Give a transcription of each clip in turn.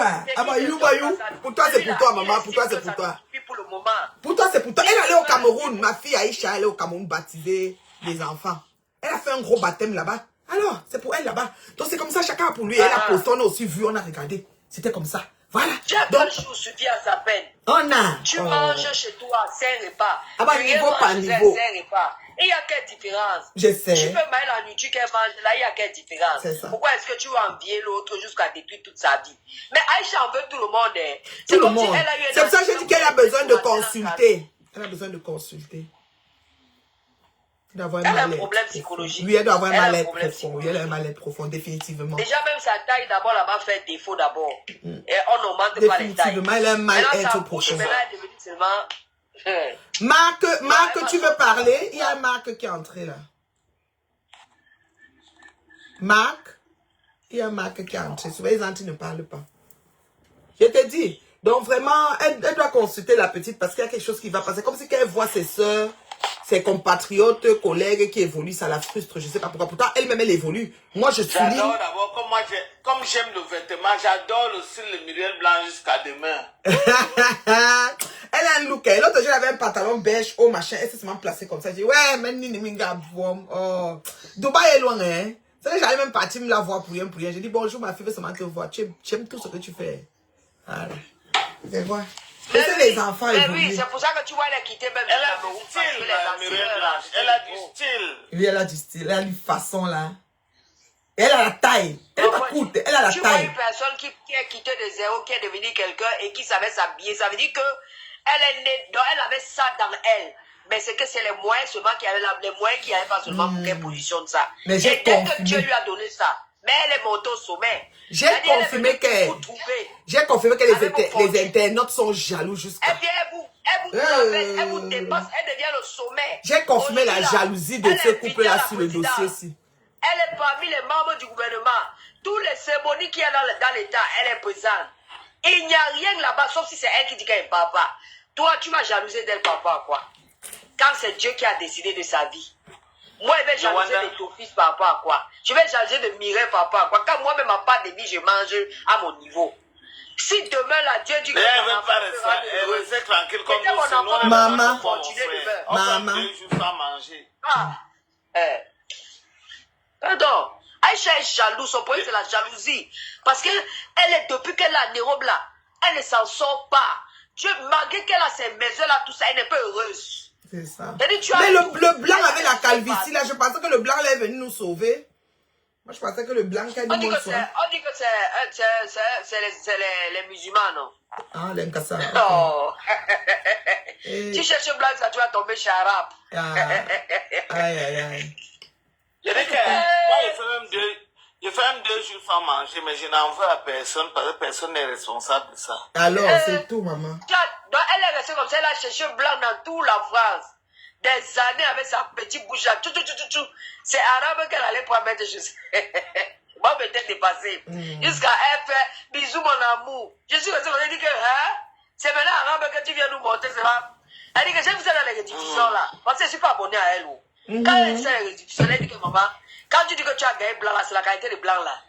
quoi? Ah bah, pour toi, c'est pour toi, maman. Pour toi, c'est pour toi. Pour toi, c'est pour toi. Elle est allée au Cameroun. Ma fille Aïcha, elle est au Cameroun baptiser les enfants. Elle a fait un gros baptême là-bas. Alors, c'est pour elle là-bas. Donc, c'est comme ça, chacun pour lui. Elle a posté, on a aussi vu, on a regardé. C'était comme ça. Voilà. Donc, suffit à sa peine. On a. Tu manges chez toi, 5 repas. Ah bah, niveau par niveau. 5 repas. Et il y a quelle différence? Je sais. Tu peux manger la nourriture qu'elle mange, là, il y a quelle différence? C'est ça. Pourquoi est-ce que tu vas envier l'autre jusqu'à détruire toute sa vie? Mais Aïcha en veut tout le monde. Tout le monde. C'est pour ça que je dis qu'elle a besoin de consulter. Elle a besoin de consulter. Elle a un problème psychologique. Oui, elle doit avoir un mal-être profond. Oui, elle a un mal-être profond, définitivement. Déjà, même sa taille, d'abord, là-bas, fait défaut d'abord. Et on n'augmente pas les tailles. Définitivement, elle a un mal-être profond. Maintenant, elle est devenue seulement... Marc, tu veux parler? Il y a un Marc qui est entré là. Marc, il y a un Marc qui est entré. Souvent, les gens ne parlent pas. Je te dis. Donc, vraiment, elle doit consulter la petite parce qu'il y a quelque chose qui va passer. Comme si elle voit ses soeurs, ses compatriotes, collègues qui évoluent, ça la frustre. Je ne sais pas pourquoi. Pourtant, elle-même, elle évolue. Moi, je suis libre. J'adore d'abord, comme j'aime le vêtement, j'adore aussi le Muriel blanc jusqu'à demain. Elle a un look. L'autre jour, elle avait un pantalon beige, au machin. Elle s'est seulement placée comme ça. Je dis, ouais, mais oh. Dubaï est loin, hein. C'est vrai que j'allais même partir me la voir pour rien. J'ai dit, bonjour, ma fille veut seulement te voir. Tu aimes tout ce que tu fais. Voilà. C'est quoi? Laissez les enfants évoluer. Oui, c'est pour ça que tu vois, elle a quitté même. Elle a du style, Muriel Blanche. Elle a du style. Oui, elle a du style. Elle a une façon, là. Elle a la taille. Elle est courte. Elle a la taille. Tu vois une personne qui a quitté de zéro, qui est devenue quelqu'un et qui savait s'habiller. Ça veut dire que elle est née, donc elle avait ça dans elle. Mais c'est que c'est les moyens seulement qui avaient les moyens qui n'avaient pas seulement pour qu'elle positionne ça. Mais et dès que Dieu lui a donné ça, mais elle est montée au sommet. J'ai confirmé que les internautes sont jaloux jusqu'à... Elle vous dépasse, elle devient le sommet. J'ai confirmé la jalousie de ce couple-là sur le dossier-ci. Elle est parmi les membres du gouvernement. Tous les cérémonies qu'il y a dans l'État, elle est présente. Et il n'y a rien là-bas, sauf si c'est elle qui dit qu'elle ne parle pas. Toi, tu vas jalouser d'elle par rapport à quoi? Quand c'est Dieu qui a décidé de sa vie. Moi, je vais jalouser de ton fils par rapport à quoi? Je vais jalouser de Mireille par rapport à quoi? Quand moi-même, ma part de vie, je mange à mon niveau. Si demain, là, Dieu dit que... elle ne veut pas rester tranquille comme nous. Sinon, maman, maman. 2 jours sans manger. Pardon. Aïcha est jalouse. Son problème, c'est la jalousie. Parce qu'elle est, depuis qu'elle a Nérobe là, elle ne s'en sort pas. Dieu, malgré qu'elle a ses maisons là, tout ça, elle n'est pas heureuse. C'est ça. Mais le blanc avec la calvitie là, je pensais que le blanc là est venu nous sauver. Moi, je pensais que le blanc qui a dit on dit que c'est les musulmans, non? Ah, les Nkassa. Non. Tu cherches blanc, ça tu vas tomber chez Arabe. Aïe. Je dis que moi, je fais même 2 jours sans manger, mais je n'en veux à personne parce que personne n'est responsable de ça. Alors, c'est tout, maman. Donc, elle est restée comme ça, elle a cherché blanc dans toute la France. Des années avec sa petite bouche là. C'est arabe qu'elle allait pouvoir mettre juste. Moi, peut-être dépassé. Jusqu'à elle fait bisous, mon amour. Je suis restée, elle dit que, hein, c'est maintenant arabe que tu viens nous montrer, c'est pas. Elle dit que j'ai vu ça dans les rédifusions là. Parce que je ne suis pas abonné à elle. Quand elle dit ça dans les rédifusions, elle dit que maman, quand tu dis que tu as gagné blanc là, c'est la qualité de blanc là.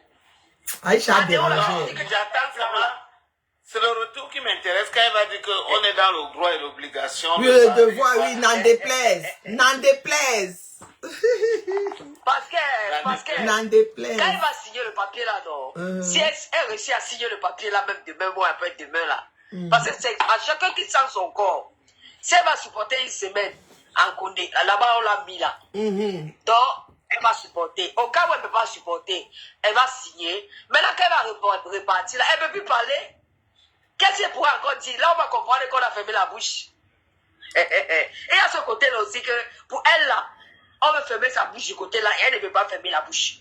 Aïcha a dérangé. J'attends seulement. C'est le retour qui m'intéresse quand elle va dire qu'on est dans le droit et l'obligation. Oui, le devoir, oui, n'en déplaise. N'en déplaise. Parce que n'en déplaise. Quand elle va signer le papier là, non, si elle réussit à signer le papier là, même demain, moi, après demain là, parce que c'est à chacun qui sent son corps. Si elle va supporter une semaine en Condé, là-bas on l'a mis là. Donc, elle va supporter. Au cas où elle ne peut pas supporter, elle va signer. Maintenant qu'elle va repartir là, elle ne peut plus parler. Qu'est-ce qu'elle pourrait encore dire? Là, on va comprendre qu'on a fermé la bouche. Et à ce côté-là aussi, que pour elle, là, on veut fermer sa bouche du côté-là et elle ne veut pas fermer la bouche.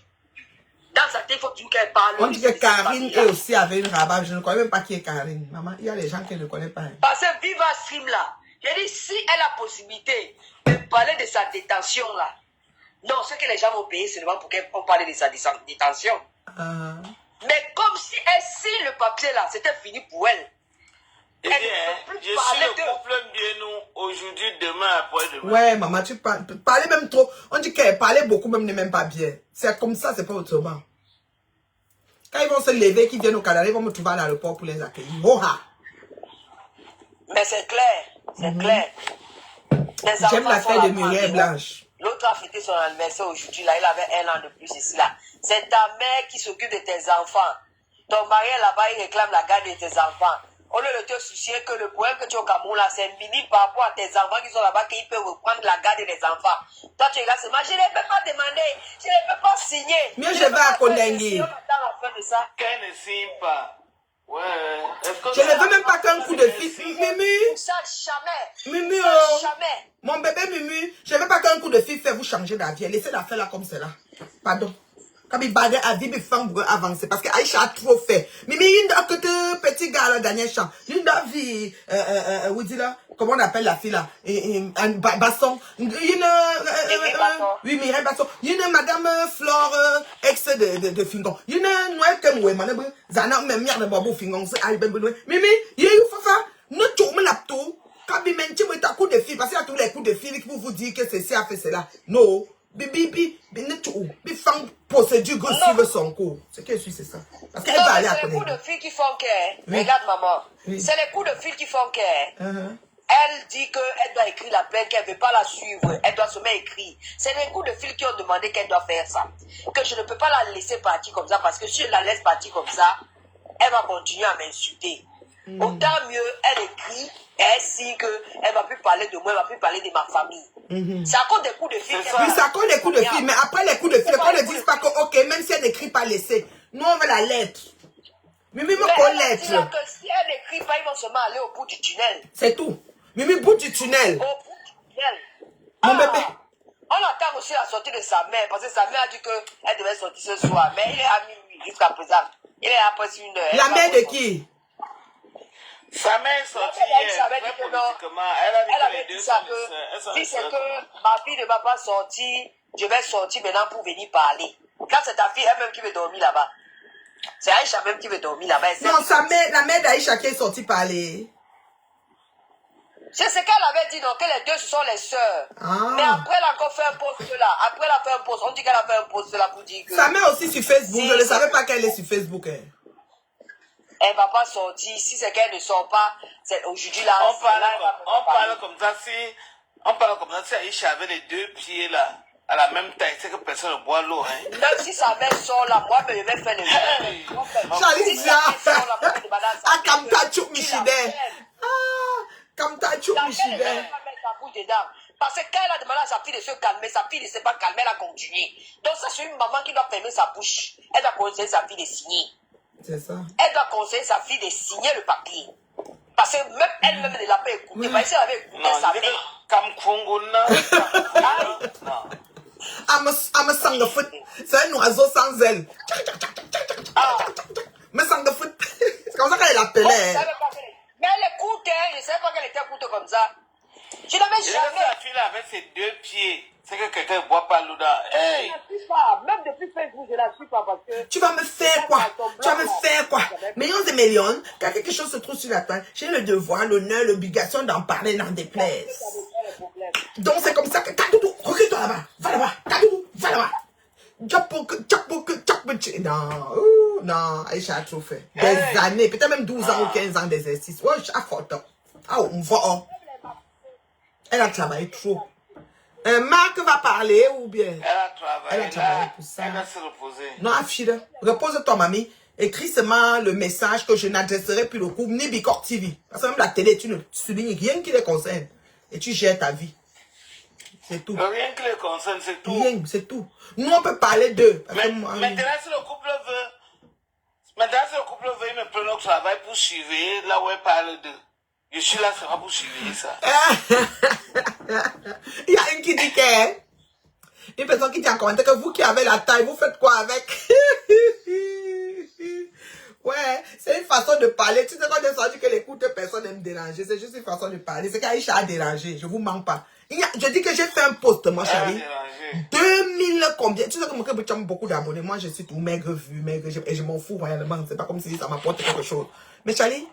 Dans sa tête, il faut toujours qu'elle parle. On dit que Karine est aussi avec une rabat. Je ne connais même pas qui est Karine. Maman, il y a des gens qui ne connaissent pas. Parce que Viva Stream, là, j'ai dit, si elle a possibilité de parler de sa détention, là, non, ce que les gens vont payer seulement pour qu'elle parle de sa détention. Mais comme si elle signe le papier là, c'était fini pour elle. Je suis le couple bien nous, aujourd'hui, demain, après-demain. Ouais, maman, tu parlais même trop. On dit qu'elle parlait beaucoup, même n'est même pas bien. C'est comme ça, c'est pas autrement. Quand ils vont se lever, qu'ils viennent au Canada, ils vont me trouver à l'aéroport pour les accueillir. Oha! Mais c'est clair, c'est clair. J'aime la fête de Muriel Blanche. L'autre a fêté son anniversaire aujourd'hui, là, il avait 1 an de plus ici, là. C'est ta mère qui s'occupe de tes enfants. Ton mari là-bas, il réclame la garde de tes enfants. Au lieu de te soucier que le problème que tu as au Cameroun, là, c'est minime par rapport à tes enfants qui sont là-bas, qu'ils peuvent reprendre la garde des enfants. Toi, tu regardes seulement, je ne peux pas demander, je ne peux pas signer. Mieux je vais à Kondengi. Qu'elle ne signe pas. Ouais. Je ne veux même pas qu'un coup de fil. Mimi. Ça, jamais. Mimi, Ça, oh. jamais. Mon bébé Mimi, je ne veux pas qu'un coup de fil fait vous changer d'avis. Laissez la faire là comme cela. Pardon. Quand il badait à vie, il faut avancer. Parce que Aïcha a trop fait. Mimi, il y a que deux petits gars là, dernier chant. Il y a vie, où dit là, comment on appelle la fille là? Un Basson. Il y a oui, Mireille Basson. Il y a madame Flore, ex de Fingon. Il y a Noël Kemwe, madame Zana, même merde de Bobo Fingon. Mimi, il y a eu Fafa. Nous tournons l'apto. Quand il mène, tu as coup de fil. Parce qu'il y a tous les coups de fil qui vous dire que c'est ça, fait cela. Non. Bibi, femme procédure que suivre son cours. Ce qu'elle suit, c'est ça. Parce qu'elle va aller à c'est les coups de fil qui font qu'elle. Oui. Regarde, maman. Oui. C'est les coups de fil qui font qu'elle. Elle dit qu'elle doit écrire la plainte, qu'elle ne veut pas la suivre. Elle doit se mettre écrire. C'est les coups de fil qui ont demandé qu'elle doit faire ça. Que je ne peux pas la laisser partir comme ça. Parce que si je la laisse partir comme ça, elle va continuer à m'insulter. Autant mieux, elle écrit. Elle signe qu'elle ne va plus parler de moi, elle ne va plus parler de ma famille. C'est à cause des coups de fil. Oui, c'est à cause des coups de fil. Mais après les coups de fil, qu'on ne dise pas que, ok, même si elle n'écrit pas laisser. Nous, on veut la lettre. Mimi me connaît. Si elle n'écrit pas, ils vont seulement aller au bout du tunnel. C'est tout. Mimi, bout du tunnel. Au bout du tunnel. Mon bébé. On attend aussi la sortie de sa mère, parce que sa mère a dit qu'elle devait sortir ce soir. Mais il est à minuit jusqu'à présent. Il est après 1 heure. La mère de qui? Sa mère est sortie hier, très politiquement. Elle avait dit ça que si c'est que ma fille ne va pas sortir, je vais sortir maintenant pour venir parler. Quand c'est ta fille elle-même qui veut dormir là-bas. C'est Aïcha même qui veut dormir là-bas. Non, sa mère, la mère d'Aïcha qui est sortie parler. C'est ce qu'elle avait dit, donc que les deux ce sont les sœurs. Mais après elle a encore fait un post là. Après elle a fait un post. On dit qu'elle a fait un post là pour dire que. Sa mère aussi sur Facebook. Si, je ne savais pas qu'elle est sur Facebook. Hein. Elle ne va pas sortir. Si c'est qu'elle ne sort pas, c'est aujourd'hui là. On parle comme ça si Aïcha avait les 2 pieds là, à la même taille, c'est que personne ne boit l'eau. Hein. Même si sa mère sort là, moi je vais faire le jeu. Charlie Dia. Ah, comme ta choup Michide. Ah, comme ta choup Michide. Parce qu'elle a demandé à sa fille de se calmer, sa fille ne s'est pas calmée, elle a continué. Donc ça c'est une maman qui doit fermer sa bouche. Elle doit conseiller sa fille de signer. C'est ça. Elle doit conseiller sa fille de signer le papier. Parce que même elle-même ne l'a pas écouté. Parce qu'elle avait écouté sa mère. Comme Kongona. I'm sang de foot. C'est un oiseau sans aile. Mais sang de foot. C'est comme ça qu'elle l'appelait. Mais elle écoute, je ne savais pas qu'elle était écoutée comme ça. Je n'avais jamais. La fille là avec ses 2 pieds. C'est que quelqu'un ne boit pas l'eau là. Hey. Je ne la suis pas. Même depuis Facebook, je ne la suis pas parce que. Tu vas me faire quoi? Tu vas me faire quoi? Millions et millions, quand quelque chose se trouve sur la table, j'ai le devoir, l'honneur, l'obligation d'en parler dans des places. Donc c'est comme ça que Kadoudou, recule-toi là-bas, va là-bas, Kadoudou, va là-bas. Non, Aïcha a trop fait. Des années, peut-être même 12 ans ou 15 ans d'exercice. Ouais, j'ai photo. Ah, on voit. Elle a travaillé trop. Marc va parler ou bien? Elle a travaillé pour ça. Elle va se reposer. Non, Afida, repose-toi, mamie. Écris seulement le message que je n'adresserai plus le coup, ni Bicor TV. Parce que même la télé, tu ne soulignes rien qui les concerne. Et tu gères ta vie. C'est tout. Rien qui les concerne, c'est tout. Rien, c'est tout. Nous, on peut parler d'eux. Maintenant, si le couple veut, il me prend au travail pour suivre là où elle parle d'eux. Je suis là seulement pour suivre ça. Il y a une qui dit que... Une personne qui dit en commentaire que vous qui avez la taille, vous faites quoi avec? Ouais, c'est une façon de parler. Tu sais quand j'ai senti que l'écoute, personne n'aime déranger. C'est juste une façon de parler. C'est qu'Aïcha a dérangé. Je vous mens pas. Je dis que j'ai fait un post, moi, chérie. 2000 combien? Tu sais que moi, j'ai beaucoup d'abonnés. Moi, je suis tout maigre vu, et je m'en fous réellement. C'est pas comme si ça m'apporte quelque chose. Mais Charlie,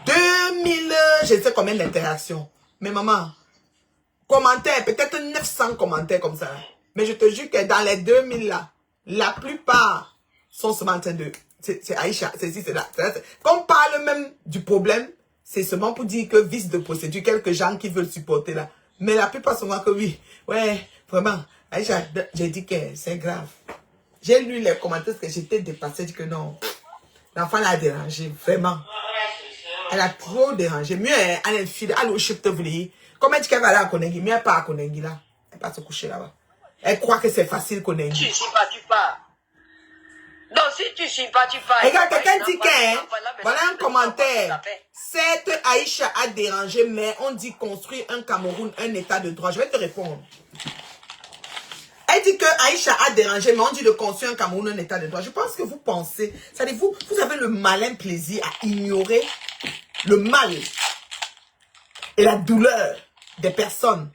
2000, je sais combien d'interactions. Mais maman, commentaires, peut-être 900 commentaires comme ça. Mais je te jure que dans les 2000 là, la plupart sont seulement en train de c'est Aïcha, c'est ici, c'est là. Quand on parle même du problème, c'est seulement pour dire que vice de procédure, quelques gens qui veulent supporter là. Mais la plupart sont que oui. Ouais, vraiment. Aïcha, j'ai dit que c'est grave. J'ai lu les commentaires que j'étais dépassée, dit que non. L'enfant l'a dérangé, vraiment. Elle a trop dérangé. Mieux, elle est fille, elle est au chip de vouloir. Comme elle dit qu'elle va aller à Konengi, mais elle part à Konengi là. Elle va se coucher là-bas. Elle croit que c'est facile Konengi. Tu sympathises pas. Non, si tu sympathises pas. Regarde, quelqu'un dit que, voilà un commentaire. Certes, Aïcha a dérangé, mais on dit construire un Cameroun, un état de droit. Je vais te répondre. Elle dit que Aïcha a dérangé, mais on dit de construire un Cameroun, un état de droit. Je pense que vous pensez, c'est-à-dire vous avez le malin plaisir à ignorer le mal et la douleur des personnes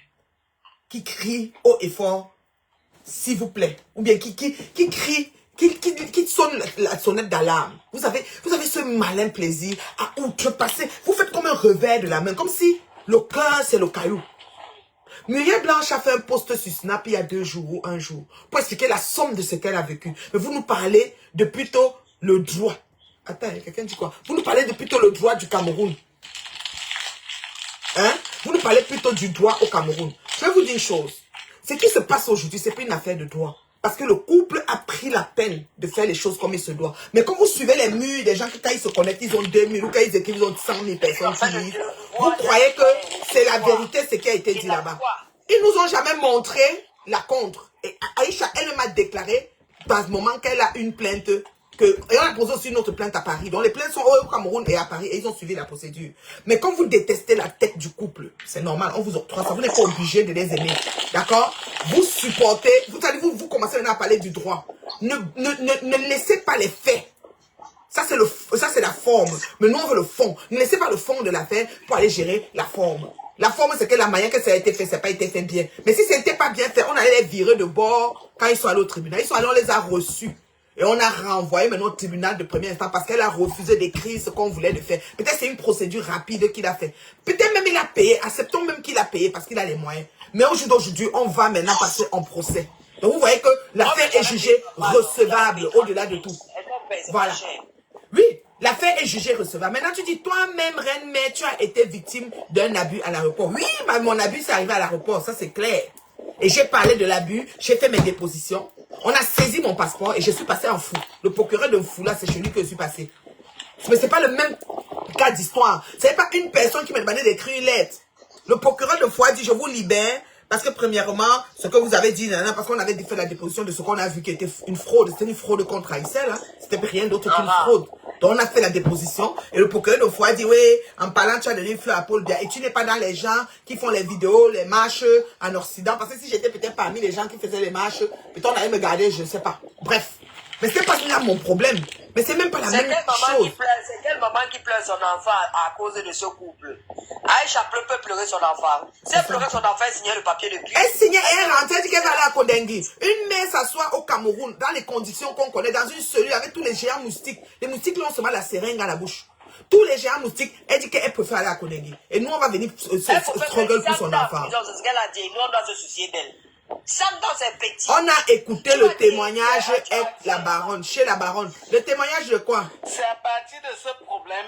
qui crient haut et fort, s'il vous plaît, ou bien qui crient, qui sonne la sonnette d'alarme. Vous avez ce malin plaisir à outrepasser. Vous faites comme un revers de la main, comme si le cœur c'est le caillou. Muriel Blanche a fait un post sur Snap il y a 2 jours ou 1 jour pour expliquer la somme de ce qu'elle a vécu. Mais vous nous parlez de plutôt le droit. Attends, quelqu'un dit quoi? Vous nous parlez de plutôt le droit du Cameroun. Hein? Vous nous parlez plutôt du droit au Cameroun. Je vais vous dire une chose. Ce qui se passe aujourd'hui, c'est pas une affaire de droit. Parce que le couple a pris la peine de faire les choses comme il se doit. Mais quand vous suivez les murs des gens qui, quand ils se connectent, ils ont 2000 ou quand ils écrivent, ils ont 100 000 personnes qui lisent. Vous croyez que c'est la vérité ce qui a été dit là-bas. Ils nous ont jamais montré la contre. Et Aïcha, elle m'a déclaré, dans ce moment qu'elle a une plainte, et on a posé aussi une autre plainte à Paris. Donc les plaintes sont au Cameroun et à Paris et ils ont suivi la procédure. Mais quand vous détestez la tête du couple, c'est normal, on vous octroie ça. Vous n'êtes pas obligé de les aimer. D'accord? Vous supportez, vous commencez maintenant à parler du droit. Ne laissez pas les faits. Ça c'est la forme. Mais nous on veut le fond. Ne laissez pas le fond de l'affaire pour aller gérer la forme. La forme, c'est que la manière que ça a été fait, ça n'a pas été fait bien. Mais si ça n'était pas bien fait, on allait les virer de bord quand ils sont allés au tribunal. Ils sont allés, on les a reçus. Et on a renvoyé maintenant au tribunal de premier instant parce qu'elle a refusé d'écrire ce qu'on voulait de faire. Peut-être c'est une procédure rapide qu'il a fait. Peut-être même il a payé. Acceptons même qu'il a payé parce qu'il a les moyens. Mais au jour d'aujourd'hui, on va maintenant passer en procès. Donc vous voyez que l'affaire est jugée recevable au-delà de tout. Voilà. Oui, l'affaire est jugée recevable. Maintenant tu dis, toi-même, Reine Mère, tu as été victime d'un abus à l'aéroport. Oui, mon abus c'est arrivé à l'aéroport, ça c'est clair. Et j'ai parlé de l'abus, j'ai fait mes dépositions. On a saisi mon passeport et je suis passé en fou. Le procureur de fou là, c'est chez lui que je suis passé. Mais c'est pas le même cas d'histoire. C'est pas une personne qui m'a demandé d'écrire une lettre. Le procureur de fou a dit, je vous libère. Parce que premièrement, ce que vous avez dit, parce qu'on avait fait la déposition de ce qu'on a vu qui était une fraude. C'était une fraude contre Aïssel. Hein. C'était rien d'autre qu'une fraude. Donc on a fait la déposition. Et le procureur de fou a dit, oui, en parlant, tu as donné une fleur à Paul Biya. Et tu n'es pas dans les gens qui font les vidéos, les marches en Occident. Parce que si j'étais peut-être parmi les gens qui faisaient les marches, peut-être on allait me garder, je ne sais pas. Bref. Mais c'est pas là mon problème. Mais c'est même pas la même chose. C'est quelle maman qui pleure son enfant à cause de ce couple? Aïcha peut pleurer son enfant. Si elle pleurait son enfant, elle signait le papier depuis. Elle signait et elle rentrait, elle dit qu'elle va aller à Kondengi. Une mère s'assoit au Cameroun, dans les conditions qu'on connaît, dans une cellule avec tous les géants moustiques. Les moustiques là ont seulement la seringue à la bouche. Tous les géants moustiques, elle dit qu'elle préfère aller à Kondengi. Et nous, on va venir struggle pour son enfant. C'est ce qu'elle a dit. Nous, on doit se soucier d'elle. On a écouté le témoignage avec la baronne, chez la baronne. Le témoignage de quoi? C'est à partir de ce problème,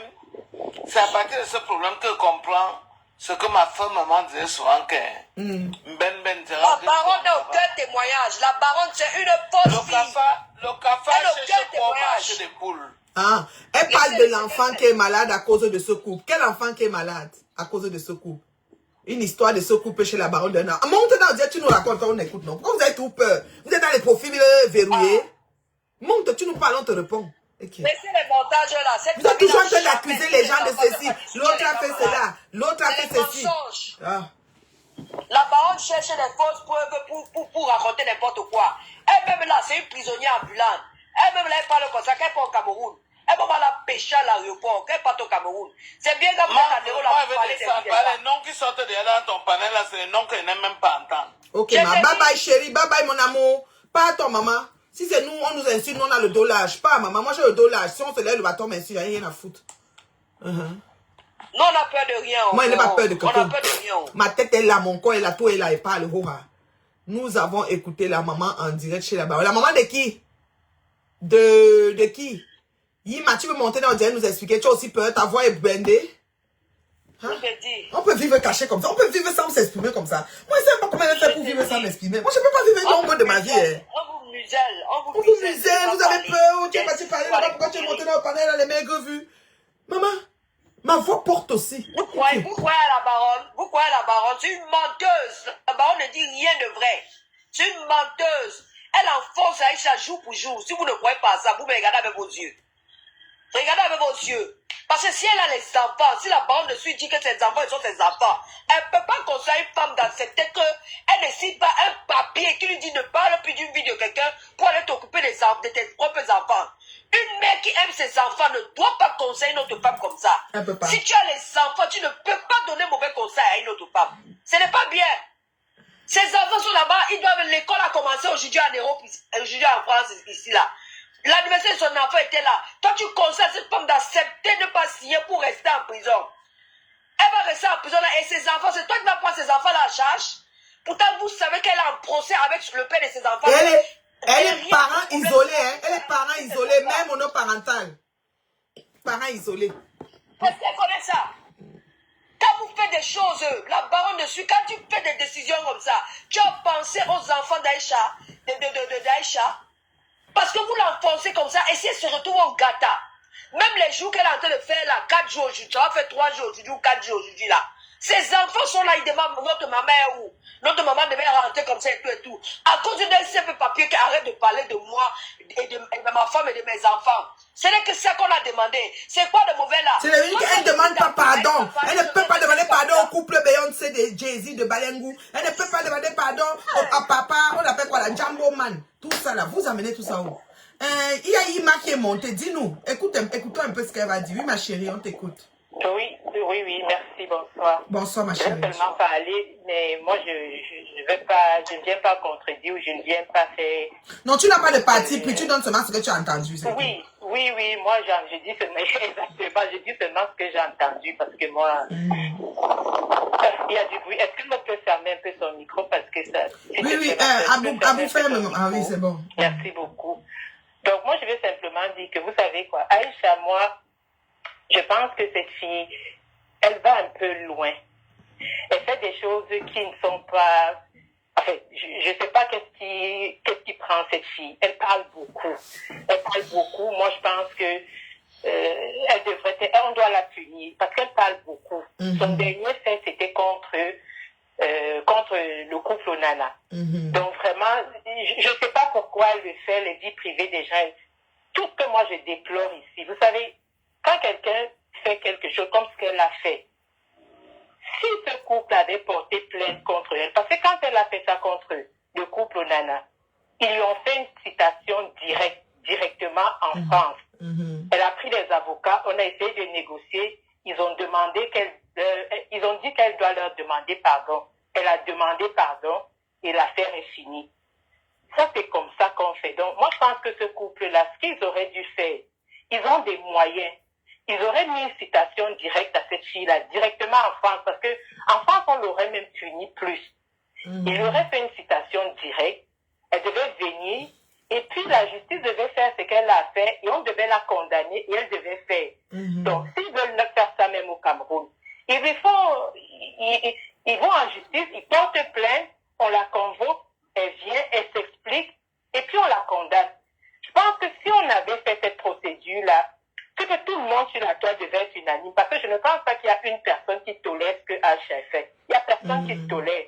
que je comprends ce que ma femme maman disait souvent que la baronne n'a aucun témoignage. La baronne, c'est une fausse fille. Le cafard cherche pour marcher des poules. Ah, elle parle de l'enfant qui est malade à cause de ce couple. Quel enfant qui est malade à cause de ce couple? Une histoire de ce couple chez la baronne d'un an. Monte dans le tu nous racontes, on écoute, non? Pourquoi vous avez tout peur? Vous êtes dans les profils verrouillés. Monte, tu nous parles, on te répond. Okay. Mais c'est les montages là. Vous êtes toujours en train d'accuser les gens de ceci. L'autre a fait cela. L'autre a fait ceci. Ah. La baronne cherche les fausses preuves pour raconter n'importe quoi. Elle-même là, c'est une prisonnière ambulante. Elle-même là, elle parle comme ça, qu'elle part au Cameroun. Elle va la pêcher à l'aéroport, qu'elle parte au Cameroun. C'est bien comme ça, là, vous parlez les noms qui sortent derrière dans ton panel là, c'est les noms qu'elle n'aime même pas entendre. Ok, bye bye chérie, bye bye mon amour. Pas à ton maman. Si c'est nous, on nous insulte, nous on a le dos large. Pas maman, moi j'ai le dos large. Si on se lève le bâton, mais il n'y a rien à foutre. Nous on a peur de rien. Moi je n'ai pas peur de quelqu'un. On a peur de rien. Ma tête est là, mon corps est là, tout est là et pas le hoha. Nous avons écouté la maman en direct chez la baronne. La maman de qui? De qui? Yima, tu veux monter dans le direct nous expliquer? Tu as aussi peur, ta voix est blindée. Hein? On peut vivre caché comme ça. On peut vivre sans s'exprimer comme ça. Moi, je ne sais pas comment elle fait pour vivre sans m'exprimer. Moi, je ne peux pas vivre l'ombre de ma vie. On vous muselle. On vous muselle. Vous avez peur. Tu es parti parler là-bas. Pourquoi tu es monté dans le panel, les maigres vues? Maman, ma voix porte aussi. Vous croyez à la baronne? Vous croyez à la baronne? C'est une menteuse. La baronne ne dit rien de vrai. C'est une menteuse. Elle enfonce Aïcha jour pour jour. Si vous ne croyez pas à ça, vous me regardez avec vos yeux. Regardez avec vos yeux. Parce que si elle a les enfants, si la baronne de suite dit que ses enfants sont ses enfants, elle ne peut pas conseiller une femme d'accepter qu'elle ne signe pas un papier qui lui dit ne parle plus d'une vie de quelqu'un pour aller t'occuper de tes propres enfants. Une mère qui aime ses enfants ne doit pas conseiller une autre femme comme ça. Elle peut pas. Si tu as les enfants, tu ne peux pas donner mauvais conseil à une autre femme. Ce n'est pas bien. Ces enfants sont là-bas, l'école a commencé aujourd'hui en Europe, aujourd'hui en France, ici là. L'anniversaire de son enfant était là. Toi, tu conseilles à cette femme d'accepter de ne pas signer pour rester en prison. Elle va rester en prison là et ses enfants, c'est toi qui vas prendre ses enfants là en charge. Pourtant, vous savez qu'elle est en procès avec le père de ses enfants. Elle est parent isolé, hein. Elle est parent isolé, même monoparental. Parent isolé. Est-ce qu'elle connaît ça? Quand vous faites des choses, la baronne dessus, quand tu fais des décisions comme ça, tu as pensé aux enfants d'Aïcha, d'Aïcha, parce que vous l'enfoncez comme ça, et si elle se retrouve au gâta, même les jours qu'elle est en train de faire là, 4 jours aujourd'hui, ça va faire 3 jours aujourd'hui ou 4 jours aujourd'hui là, ses enfants sont là, ils demandent notre maman est où? Notre maman devait rentrer comme ça et tout. À cause d'un simple papier qui arrête de parler de moi, et de ma femme et de mes enfants. Ce n'est que ça qu'on a demandé. C'est quoi de mauvais là? C'est qu'elle ne demande pas pardon. Elle ne peut pas demander pardon au couple Beyoncé de Jay-Z de Balengou. Elle ne peut pas demander pardon à papa, on appelle quoi la Jumbo Man. Tout ça là, vous amenez tout ça où? Il y a Ima qui est montée, dis-nous. Écoutons un peu ce qu'elle va dire. Oui ma chérie, on t'écoute. Oui, merci, bonsoir. Bonsoir ma chérie. Je vais seulement parler, mais moi je ne viens pas contredire ou je ne viens pas faire... Non, tu n'as pas de parti, puis tu donnes seulement ce que tu as entendu. Oui, moi je dis seulement, exactement, je dis seulement ce que j'ai entendu parce que moi... Il y a du bruit. Est-ce que l'on peut fermer un peu son micro parce que ça... Oui, Abou ferme. Ah oui, c'est bon. Merci beaucoup. Donc moi je vais simplement dire que vous savez quoi, Aïcha, moi... Je pense que cette fille, elle va un peu loin. Elle fait des choses qui ne sont pas... Enfin, je ne sais pas qu'est-ce qui prend cette fille. Elle parle beaucoup. Moi, je pense que on doit la punir parce qu'elle parle beaucoup. Son dernier fait, c'était contre le couple Onana. Donc vraiment, je ne sais pas pourquoi elle le fait, les vies privées des gens. Tout ce que moi je déplore ici, vous savez, quand quelqu'un fait quelque chose comme ce qu'elle a fait, si ce couple avait porté plainte contre elle, parce que quand elle a fait ça contre le couple Onana, ils lui ont fait une citation directement en France. Elle a pris des avocats, on a essayé de négocier, ils ont dit qu'elle doit leur demander pardon. Elle a demandé pardon et l'affaire est finie. Ça, c'est comme ça qu'on fait. Donc, moi, je pense que ce couple-là, ce qu'ils auraient dû faire, ils ont des moyens. Ils auraient mis une citation directe à cette fille-là, directement en France, parce que en France, on l'aurait même puni plus. Ils auraient fait une citation directe, elle devait venir, et puis la justice devait faire ce qu'elle a fait, et on devait la condamner, et elle devait faire. Donc, s'ils veulent faire ça même au Cameroun, ils vont en justice, ils portent plainte, on la convoque, elle vient, elle s'explique, et puis on la condamne. Je pense que si on avait fait cette procédure-là, que tout le monde sur la toile devait être unanime, parce que je ne pense pas qu'il y a une personne qui tolère ce que Aïcha a fait. Il n'y a personne qui tolère.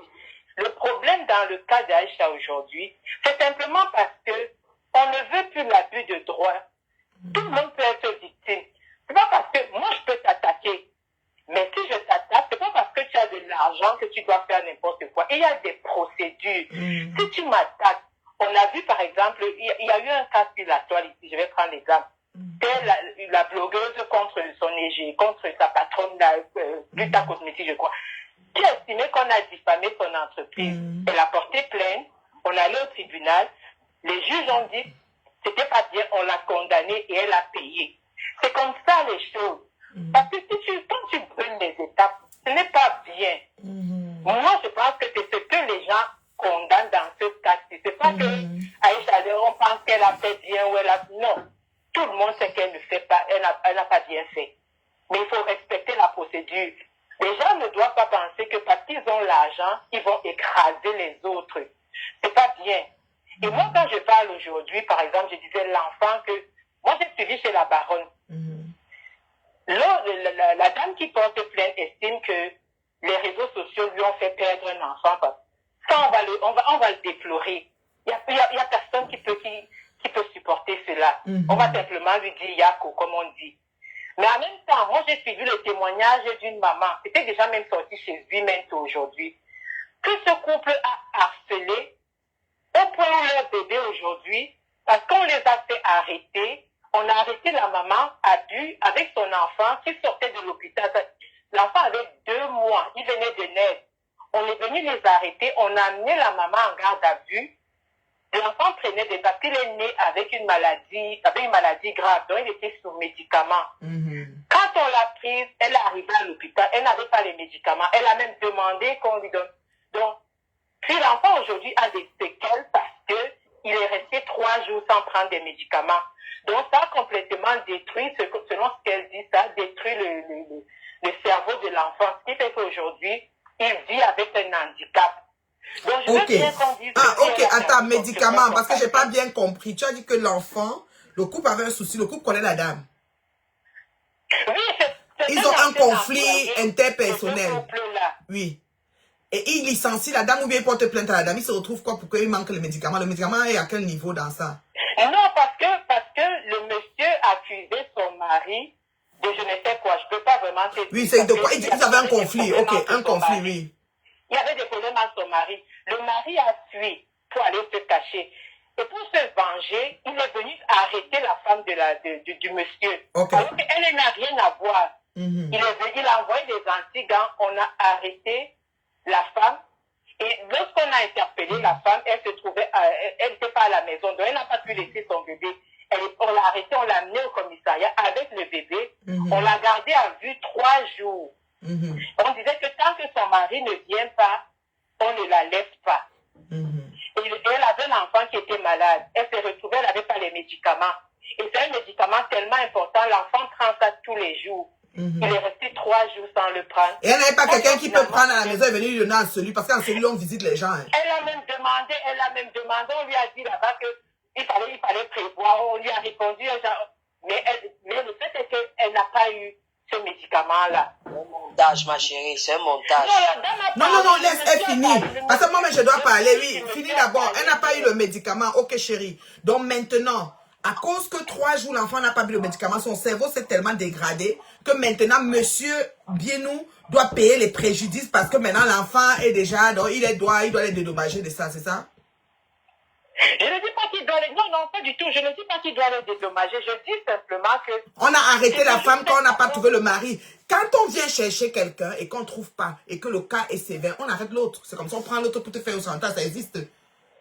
Le problème dans le cas d'Aïcha aujourd'hui, c'est simplement parce que on ne veut plus l'abus de droit. Tout le monde peut être victime. C'est pas parce que moi je peux t'attaquer, mais si je t'attaque, c'est pas parce que tu as de l'argent que tu dois faire n'importe quoi. Il y a des procédures. Si tu m'attaques, on a vu par exemple, il y a eu un cas sur la toile ici, je vais prendre l'exemple. C'est la blogueuse contre son égé, contre sa patronne, Gluta Cosmétique, je crois, qui a estimé qu'on a diffamé son entreprise. Elle a porté plainte, on est allé au tribunal, les juges ont dit c'était pas bien, on l'a condamnée et elle a payé. C'est comme ça les choses. Parce que quand tu brûles les étapes, ce n'est pas bien. Moi, je pense que c'est ce que les gens condamnent dans ce cas-ci. C'est pas que Aïcha, on pense qu'elle a fait bien ou elle a... Non. Tout le monde sait qu'elle ne fait procédure. Les gens ne doivent pas penser que parce qu'ils ont l'argent, ils vont écraser les autres. C'est pas bien. Et moi, quand je parle aujourd'hui, par exemple, je disais l'enfant que... Moi, j'ai suivi chez la baronne. La dame qui porte plainte estime que les réseaux sociaux lui ont fait perdre un enfant. Ça, on va le déplorer. Il y a personne qui peut supporter cela. On va simplement lui dire Yako, comme on dit. Mais en même temps, moi, j'ai suivi le témoignage d'une maman. C'était déjà même sorti chez lui, même aujourd'hui. Que ce couple a harcelé au point où leur bébé aujourd'hui, parce qu'on les a fait arrêter, on a arrêté la maman à bu avec son enfant qui sortait de l'hôpital. L'enfant avait 2 mois, il venait de naître. On est venu les arrêter, on a amené la maman en garde à vue. L'enfant prenait des... Parce qu'il est né avec une maladie grave, donc il était sous médicaments. Quand on l'a prise, elle est arrivée à l'hôpital, elle n'avait pas les médicaments. Elle a même demandé qu'on lui donne. Donc, puis l'enfant aujourd'hui a des séquelles parce que il est resté 3 jours sans prendre des médicaments. Donc, ça a complètement détruit, selon ce qu'elle dit, ça a détruit le cerveau de l'enfant. Ce qui fait qu'aujourd'hui, il vit avec un handicap. Donc, je veux bien qu'on dise... Attends, médicaments, parce que j'ai pas bien compris. Tu as dit que l'enfant, le couple avait un souci, le couple connaît la dame. Oui, ils ont un conflit interpersonnel. Oui. Et il licencie la dame ou bien il porte plainte à la dame. Il se retrouve quoi pour qu'il manque le médicament? Le médicament est à quel niveau dans ça? Non, parce que le monsieur accusait son mari de je ne sais quoi. Je ne peux pas vraiment te dire. Oui, c'est de quoi? Ils avaient un conflit. Ok, un conflit, oui. Il y avait des problèmes avec son mari. Le mari a fui pour aller se cacher. Et pour se venger, il est venu arrêter la femme du monsieur. Okay. Alors qu'elle n'a rien à voir. Il a envoyé des anti-gants. On a arrêté la femme. Et lorsqu'on a interpellé la femme, elle n'était pas à la maison. Donc elle n'a pas pu laisser son bébé. On l'a arrêtée, on l'a amenée au commissariat avec le bébé. On l'a gardée à vue 3 jours. On disait que tant que son mari ne vient pas, on ne la laisse pas. Et elle avait un enfant qui était malade. Elle s'est retrouvée, elle n'avait pas les médicaments. Et c'est un médicament tellement important, l'enfant prend ça tous les jours. Il est resté 3 jours sans le prendre. Et elle n'avait pas quelqu'un qui peut prendre à la maison et venir lui donner en celui, parce qu'en celui, on visite les gens. Hein. Elle a même demandé, on lui a dit là-bas qu'il fallait prévoir, on lui a répondu, mais le fait est qu'elle n'a pas eu ce médicament-là. C'est un montage, ma chérie, c'est un montage. Non, laisse finir. Parce que moi, je dois parler, oui. Finis d'abord. Elle n'a pas eu le médicament. Ok, chérie. Donc maintenant, à cause que 3 jours, l'enfant n'a pas eu le médicament, son cerveau s'est tellement dégradé que maintenant, monsieur Bienou doit payer les préjudices parce que maintenant, l'enfant est déjà, donc il doit les dédommager de ça, c'est ça? Je ne dis pas qu'il doit les... Non, pas du tout. Je ne dis pas qu'il doit les dédommager. Je dis simplement que... On a arrêté la femme quand on n'a pas trouvé le mari. Quand on vient chercher quelqu'un et qu'on ne trouve pas et que le cas est sévère, on arrête l'autre. C'est comme ça, on prend l'autre pour te faire au chantage. Ça existe.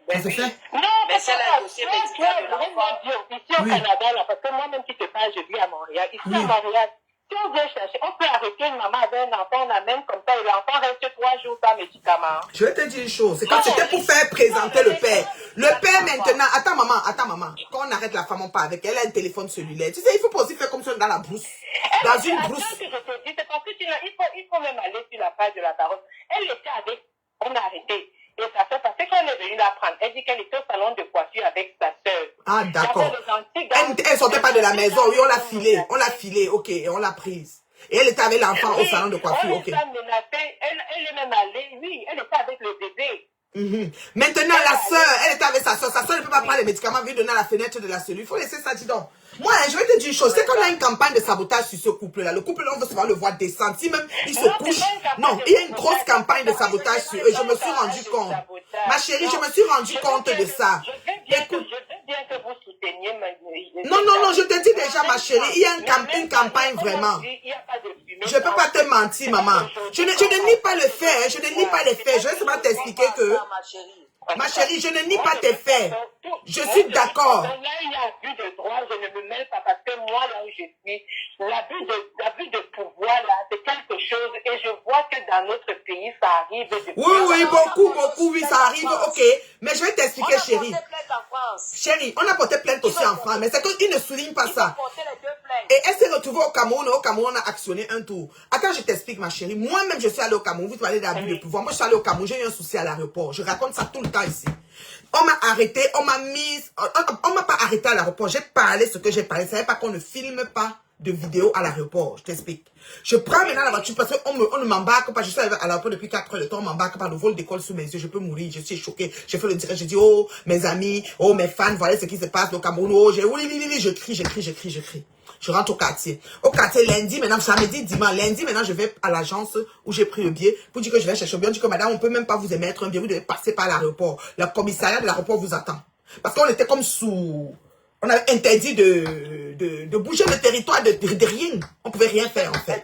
Ça se fait. Non, mais c'est le dossier médical de l'enfant. Ici au Canada, là, parce que moi-même qui te parle, je vis à Montréal. Ici à Montréal, si on vient chercher, on peut arrêter une maman avec un enfant, on amène comme ça et l'enfant reste 3 jours sans médicaments. Je vais te dire une chose. C'est quand c'était pour faire présenter le père. Le père maintenant, attends maman. Quand on arrête la femme, on part avec elle, elle a un téléphone cellulaire. Tu sais, il faut pas aussi faire comme ça dans la brousse. Dans une brousse. C'est parce que il faut même aller sur la page de la parole. Elle était avec, on a arrêté. Et ça fait parce qu'on est venu la prendre. Elle dit qu'elle était au salon de coiffure avec sa soeur. Ah, d'accord. Elle sortait pas de la maison. Oui, on l'a filée. Ok, et on l'a prise. Et elle était avec l'enfant au salon de coiffure, ok. Elle est même allée, oui, elle était avec le bébé. Maintenant, la soeur, elle était avec sa soeur. Sa soeur ne peut pas prendre les médicaments, lui donner à la fenêtre de la cellule. Il faut laisser ça, dis donc. Moi, je vais te dire une chose. C'est qu'on a une campagne de sabotage sur ce couple-là. Le couple-là, on veut souvent le voir descendre. Si même il se couche. Non, il y a une grosse campagne de sabotage sur eux. Je me suis rendu compte. Ma chérie, je me suis rendu compte de ça. Écoute. Je veux bien que vous souteniez. Non, je te dis déjà, ma chérie, il y a une campagne vraiment. Je ne peux pas te mentir, maman. Je ne nie pas le fait. Je ne nie pas les faits. Je vais seulement t'expliquer que... Ma chérie, je ne nie pas tes faits. Je suis d'accord. Là, il y a abus de droit, je ne me mêle pas parce que moi, là où je suis, l'abus de pouvoir, là, c'est quelque chose et je vois que dans notre pays, ça arrive. Oui, beaucoup, oui, ça arrive, ok. Mais je vais t'expliquer, chérie. Chérie, on a porté plainte aussi en France, mais c'est qu'ils ne soulignent pas ça. Et elle s'est retrouvée au Cameroun. Au Cameroun, on a actionné un tour. Attends, je t'explique, ma chérie. Moi-même, je suis allée au Cameroun. Vous parlez d'abus de pouvoir. Moi, je suis allée au Cameroun. J'ai eu un souci à l'aéroport. Je raconte ça tout le temps ici. On m'a arrêté. On m'a mise. On m'a pas arrêté à l'aéroport. J'ai parlé ce que j'ai parlé. Ça ne veut pas qu'on ne filme pas de vidéos à l'aéroport. Je t'explique. Je prends maintenant la voiture parce qu'on ne m'embarque pas. Je suis à l'aéroport depuis 4 heures de temps. On m'embarque pas. Le vol décolle sous mes yeux. Je peux mourir. Je suis choquée. J'ai fait le direct. Je dis, oh, mes amis, oh, mes fans, voilà ce qui se passe au Cameroun. Oh, oui, je crie. Je rentre au quartier. Au quartier, lundi, maintenant, samedi, dimanche. Lundi, maintenant, je vais à l'agence où j'ai pris le billet pour dire que je vais chercher le billet. On dit que madame, on peut même pas vous émettre un billet. Vous devez passer par l'aéroport. Le commissariat de l'aéroport vous attend. Parce qu'on était comme sous... On avait interdit de bouger le territoire, de rien. On pouvait rien faire, en fait.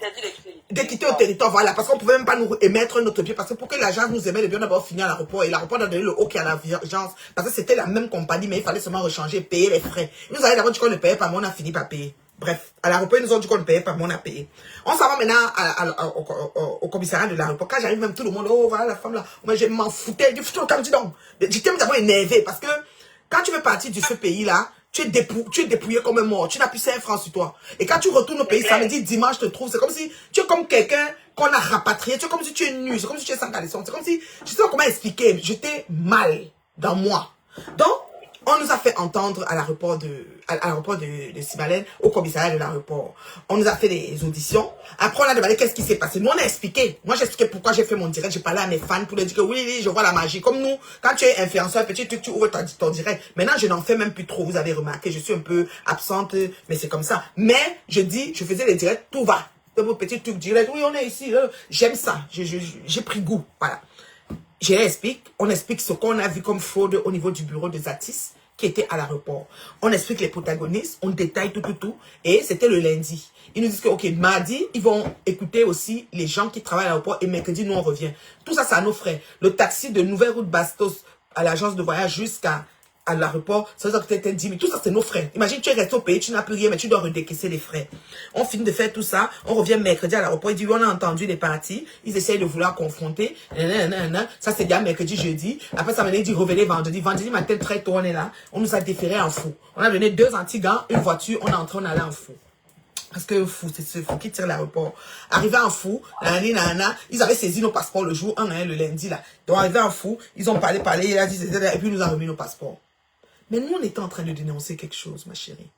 De quitter le territoire, voilà. Parce qu'on pouvait même pas nous émettre notre billet. Parce que pour que l'agence nous émette le billet, on a d'abord fini à l'aéroport. Et l'aéroport a donné le OK à l'agence. Parce que c'était la même compagnie, mais il fallait seulement rechanger, payer les frais. Ils nous avaient d'abord dit qu'on ne payait pas, mais on a fini par payer. Bref, à l'aéroport, ils nous ont dit qu'on ne payait pas, mais on a payé. On s'en va maintenant au commissariat de l'aéroport. Quand j'arrive, même tout le monde, oh, voilà la femme là. Moi, je m'en foutais du foutu, comme dis donc. J'étais d'abord énervé parce que quand tu veux partir de ce pays-là, tu es dépouillé comme un mort. Tu n'as plus 5 francs sur toi. Et quand tu retournes au pays, samedi, dimanche, te trouve, c'est comme si tu es comme quelqu'un qu'on a rapatrié. Tu es comme si tu es nu. C'est comme si tu es sans caleçon. C'est comme si, je sais pas comment expliquer. J'étais mal dans moi. Donc, on nous a fait entendre à l'aéroport de Simalène, au commissariat de l'aéroport. On nous a fait des auditions. Après, on a demandé qu'est-ce qui s'est passé. Nous, on a expliqué. Moi, j'ai expliqué pourquoi j'ai fait mon direct. J'ai parlé à mes fans pour leur dire que oui, je vois la magie. Comme nous, quand tu es influenceur, petit truc, tu ouvres ton direct. Maintenant, je n'en fais même plus trop. Vous avez remarqué, je suis un peu absente, mais c'est comme ça. Mais, je faisais les directs, tout va. De vos petits trucs direct. Oui, on est ici. J'aime ça. J'ai pris goût. Voilà. On explique ce qu'on a vu comme fraude au niveau du bureau de Zatis, qui était à l'aéroport. On explique les protagonistes, on détaille tout. Et c'était le lundi. Ils nous disent que, ok, mardi, ils vont écouter aussi les gens qui travaillent à l'aéroport et mercredi, nous, on revient. Tout ça, c'est à nos frais. Le taxi de Nouvelle Route Bastos à l'agence de voyage jusqu'à l'aéroport, ça veut dire que tu étais 10 000. Tout ça, c'est nos frais. Imagine, tu es resté au pays, tu n'as plus rien, mais tu dois redécaisser les frais. On finit de faire tout ça. On revient mercredi à l'aéroport. Il dit, oui, on a entendu les parties. Ils essayent de vouloir confronter. Ça, c'est bien mercredi, jeudi. Après, ça venait, il dit, revenez vendredi. Vendredi matin, très tôt, on est là. On nous a déféré en fou. On a donné 2 antigans, une voiture. On est entré, on allait en fou. Parce que fou, c'est ce fou qui tire l'aéroport. Arrivé en fou, ils avaient saisi nos passeports le jour 1, le lundi, là. Donc, arrivé en fou, ils ont parlé, il a dit, et puis ils nous ont remis nos passeports. Mais nous, on était en train de dénoncer quelque chose, ma chérie.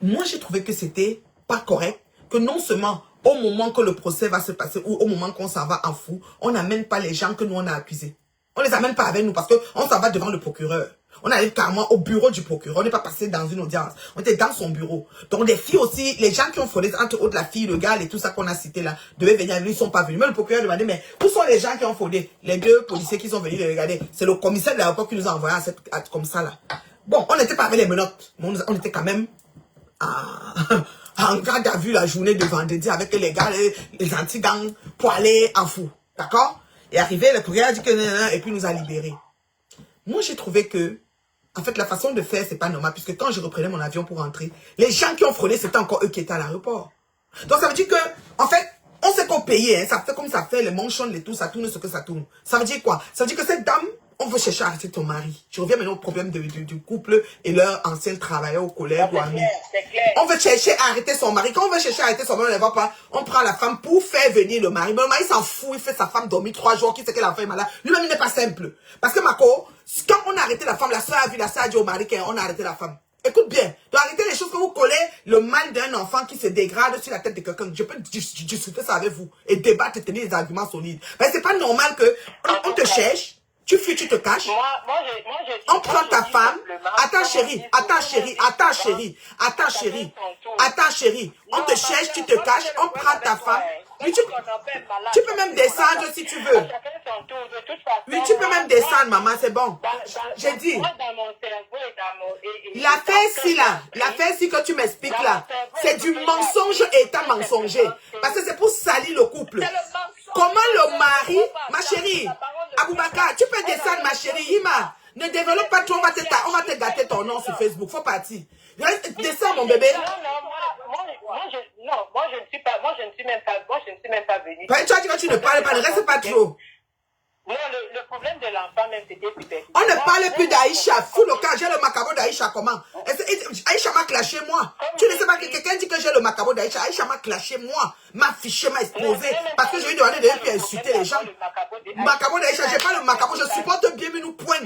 Moi, j'ai trouvé que c'était pas correct, que non seulement au moment que le procès va se passer ou au moment qu'on s'en va en fou, on n'amène pas les gens que nous, on a accusés. On les amène pas avec nous parce qu'on s'en va devant le procureur. On arrive carrément au bureau du procureur. On n'est pas passé dans une audience. On était dans son bureau. Donc, les filles aussi, les gens qui ont fraudé, entre autres la fille, le gars et tout ça qu'on a cité là, devaient venir. Ils ne sont pas venus. Mais le procureur demandait, mais où sont les gens qui ont fraudé? Les 2 policiers qui sont venus les regarder. C'est le commissaire de l'aéroport qui nous a envoyé comme ça là. Bon, on n'était pas avec les menottes. Mais on était quand même en garde à vue la journée de vendredi avec les gars, les anti-gangs pour aller en fou. D'accord? Et arrivé, le procureur a dit que et puis nous a libérés. Moi, j'ai trouvé que en fait, la façon de faire, c'est pas normal, puisque quand je reprenais mon avion pour rentrer, les gens qui ont fraudé, c'était encore eux qui étaient à l'aéroport. Donc, ça veut dire que, en fait, on sait qu'on payait, hein, ça fait comme ça fait, les manchons, les tout, ça tourne ce que ça tourne. Ça veut dire quoi? Ça veut dire que cette dame, on veut chercher à arrêter ton mari. Je reviens maintenant au problème du couple et leur ancien travailleur ou collègue ou ami. On veut chercher à arrêter son mari. Quand on veut chercher à arrêter son mari, on ne va pas. On prend la femme pour faire venir le mari. Mais le mari s'en fout, il fait sa femme dormir 3 jours, qui sait que la femme est malade. Lui-même, il n'est pas simple. Parce que Mako, quand on a arrêté la femme, la soeur a vu, la soeur a dit au mari qu'on a arrêté la femme. Écoute bien, de arrêter les choses que vous collez, le mal d'un enfant qui se dégrade sur la tête de quelqu'un. Je peux discuter ça avec vous et débattre et tenir des arguments solides. Mais c'est pas normal que on te cherche. Tu fuis, tu te caches. On prend ta femme. Attends chérie. On te cherche, tu te caches. On prend ta femme. Oui, tu peux même descendre si tu veux. Oui, tu peux même descendre, maman, c'est bon. J'ai dit. L'affaire si que tu m'expliques là, c'est du mensonge étant mensonger. Parce que c'est pour salir le couple. Comment le mari, ma chérie, Aboubakar, tu peux descendre, ma chérie, Ima. Ne développe pas trop, on va te gâter ton nom sur Facebook. Faut partir. Descends, mon bébé. Moi, je ne suis même pas venue. Tu as dit que tu ne parles pas, ne reste pas trop. Non, le problème de l'enfant même, c'était superficiel. On ne parle plus d'Aïcha. Fou le cas, j'ai le macabo d'Aïcha comment? Aïcha m'a clashé moi. Tu ne sais pas que quelqu'un dit que j'ai le macabo d'Aïcha. Aïcha m'a clashé moi. M'a fiché, m'a exposé. Parce que je lui ai demandé de ne plus insulter les gens. Macabo d'Aïcha, j'ai pas le macabo. Je supporte bien, mais nous poigne.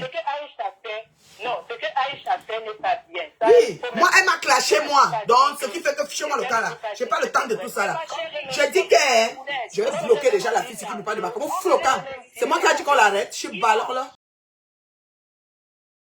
Non, ce que Aïcha fait n'est pas bien. Oui, moi, elle m'a clashé, moi. Donc, ce qui fait que fichez-moi le cas là. J'ai pas le temps de tout ça là. Je dis que je vais bloquer déjà la fille qui nous parle de macabo. C'est moi qui a dit qu'on l'arrête. Je suis balance là.